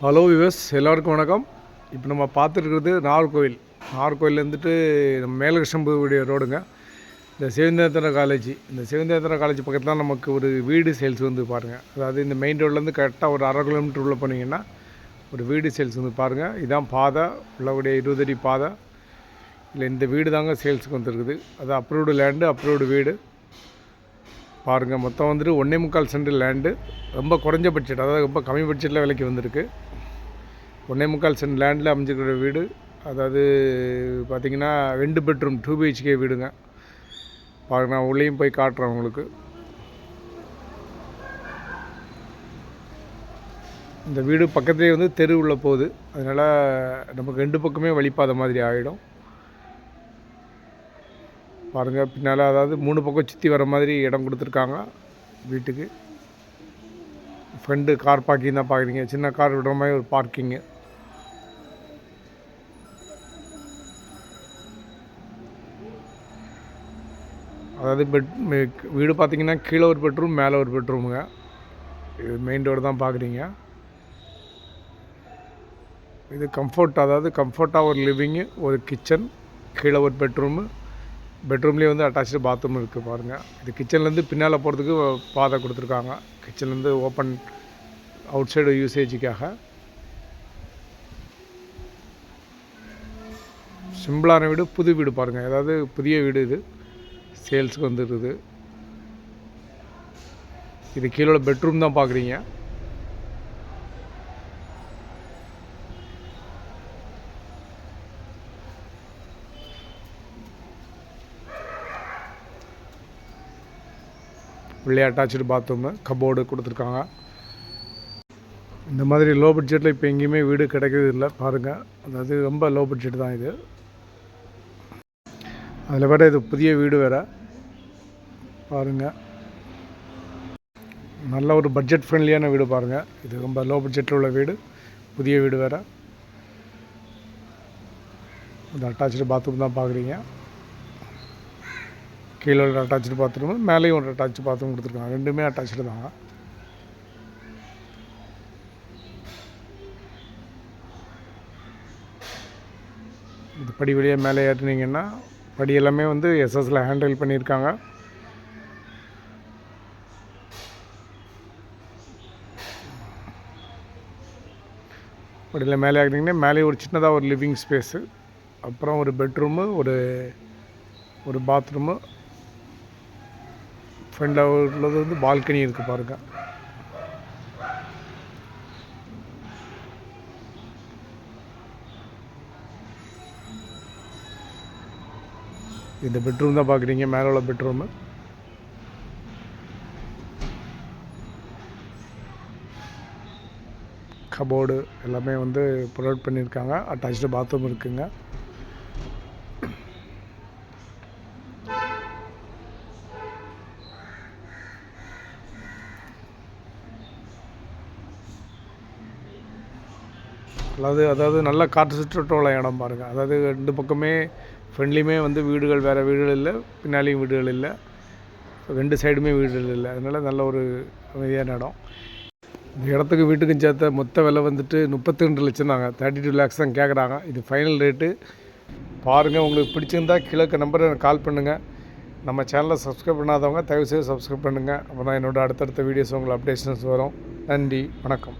Hello விவஸ், எல்லாருக்கும் வணக்கம். இப்போ நம்ம பார்த்துருக்கிறது நாகர்கோவில். நாகர்கோவிலேருந்துட்டு நம்ம மேலகிருஷ்ணபுரிய ரோடுங்க. இந்த சிவந்தேந்திர காலேஜ், இந்த சிவந்தேந்திர காலேஜ் பக்கத்தில் தான் நமக்கு ஒரு வீடு சேல்ஸ் வந்து பாருங்கள். அதாவது இந்த மெயின் ரோட்லேருந்து கரெக்டாக ஒரு 1/2 கிலோமீட்டர் உள்ளே போனீங்கன்னா ஒரு வீடு சேல்ஸ் வந்து பாருங்கள். இதான் பாதை, உள்ளபடியே 20 அடி பாதை. இல்லை இந்த வீடு தாங்க சேல்ஸுக்கு வந்துருக்குது. அது அப்ரூவ்டு லேண்டு, அப்ரூவ்டு வீடு பாருங்கள். மொத்தம் வந்துட்டு 1.25 சென்ட் லேண்டு. ரொம்ப குறைஞ்ச பட்ஜெட், அதாவது ரொம்ப கம்மி பட்ஜெட்டில் விலைக்கு வந்திருக்கு. 1.25 சென்ட் லேண்டில் அமைஞ்சிருக்கிற வீடு. அதாவது பார்த்திங்கன்னா 2 பெட்ரூம் 2 BHK வீடுங்க. பாருங்க, நான் உள்ளேயும் போய் காட்டுறேன் உங்களுக்கு. இந்த வீடு பக்கத்துலேயே வந்து தெரு உள்ள போகுது. அதனால் நமக்கு 2 பக்கமே வழிப்பாத மாதிரி ஆகிடும். பாருங்கள், பின்னால் அதாவது 3 பக்கம் சுற்றி வர மாதிரி இடம் கொடுத்துருக்காங்க வீட்டுக்கு. ஃப்ரெண்டு கார் பார்க்கிங் தான் பார்க்குறீங்க. சின்ன கார் விடுற மாதிரி ஒரு பார்க்கிங்கு. அதாவது வீடு பார்த்திங்கன்னா கீழே ஒரு பெட்ரூம், மேலே ஒரு பெட்ரூமுங்க. இது மெயின் ரோடு தான் பார்க்குறீங்க. இது கம்ஃபர்ட், அதாவது கம்ஃபர்ட்டாக ஒரு லிவிங்கு, ஒரு கிச்சன், கீழே ஒரு பெட்ரூமு. பெட்ரூம்லேயே வந்து அட்டாச்சு பாத்ரூம் இருக்குது பாருங்கள். இது கிச்சன்லேருந்து பின்னால் போகிறதுக்கு பாதை கொடுத்துருக்காங்க. கிச்சன்லேருந்து ஓப்பன் அவுட் சைடு யூசேஜுக்காக. சிம்பிளான வீடு, புது வீடு பாருங்கள். அதாவது புதிய வீடு இது சேல்ஸுக்கு வந்துருக்குது. இது கீழே பெட்ரூம் தான் பார்க்குறீங்க. உள்ளே அட்டாச்சு பாத்ரூமு, கபோர்டு கொடுத்துருக்காங்க. இந்த மாதிரி லோ பட்ஜெட்டில் இப்போ எங்கேயுமே வீடு கிடைக்கிறது இல்லை பாருங்கள். அதாவது ரொம்ப லோ பட்ஜெட் தான் இது. அதில் வேறு இது புதிய வீடு வேறு பாருங்கள். நல்ல ஒரு பட்ஜெட் ஃப்ரெண்ட்லியான வீடு பாருங்கள். இது ரொம்ப லோ பட்ஜெட்டில் உள்ள வீடு, புதிய வீடு வேறு. இந்த அட்டாச்சு பாத்ரூம் தான் பார்க்குறீங்க. கீழே ஒரு அட்டாச்சு பாத்ரூமு, மேலேயும் ஒரு அட்டாச்சு பாத்ரூம் கொடுத்துருக்காங்க. ரெண்டுமே அட்டாச்சு தாங்க. இது படி வழியாக மேலே ஏற்றினீங்கன்னா படி எல்லாமே வந்து எஸ்எஸ்ல ஹேண்டில் பண்ணியிருக்காங்க. படியில் மேலே ஏற்றினீங்கன்னா மேலே ஒரு சின்னதாக ஒரு லிவிங் ஸ்பேஸு, அப்புறம் ஒரு பெட்ரூமு, ஒரு பாத்ரூமு, ஃப்ரண்டில் உள்ளது வந்து பால்கனி இருக்குது பாருங்கள். இந்த பெட்ரூம் தான் பார்க்குறீங்க, மேலே உள்ள பெட்ரூமு. கபோர்டு எல்லாமே வந்து ப்ரொவைட் பண்ணியிருக்காங்க. அட்டாச்சு பாத்ரூம் இருக்குங்க. அதாவது நல்ல காற்று சுற்றோட்ட இடம் பாருங்கள். அதாவது 2 பக்கமே ஃப்ரெண்ட்லியுமே வந்து வீடுகள், வேறு வீடுகள் இல்லை, பின்னாலேயும் வீடுகள் இல்லை, 2 சைடுமே வீடுகள் இல்லை. அதனால் நல்ல ஒரு அமைதியான இடம். இந்த இடத்துக்கு வீட்டுக்கும் சேர்த்த மொத்த விலை வந்துட்டு 32 லட்சம் தாங்க. 32 lakhs தான் கேட்குறாங்க. இது ஃபைனல் ரேட்டு பாருங்கள். உங்களுக்கு பிடிச்சிருந்தா கீழே நம்பரை கால் பண்ணுங்கள். நம்ம சேனலை சப்ஸ்கிரைப் பண்ணாதவங்க தயவுசெய்து சப்ஸ்கிரைப் பண்ணுங்கள். அப்போ தான் என்னோடய அடுத்தடுத்த வீடியோஸ் உங்களுக்கு அப்டேஷன்ஸ் வரும். நன்றி, வணக்கம்.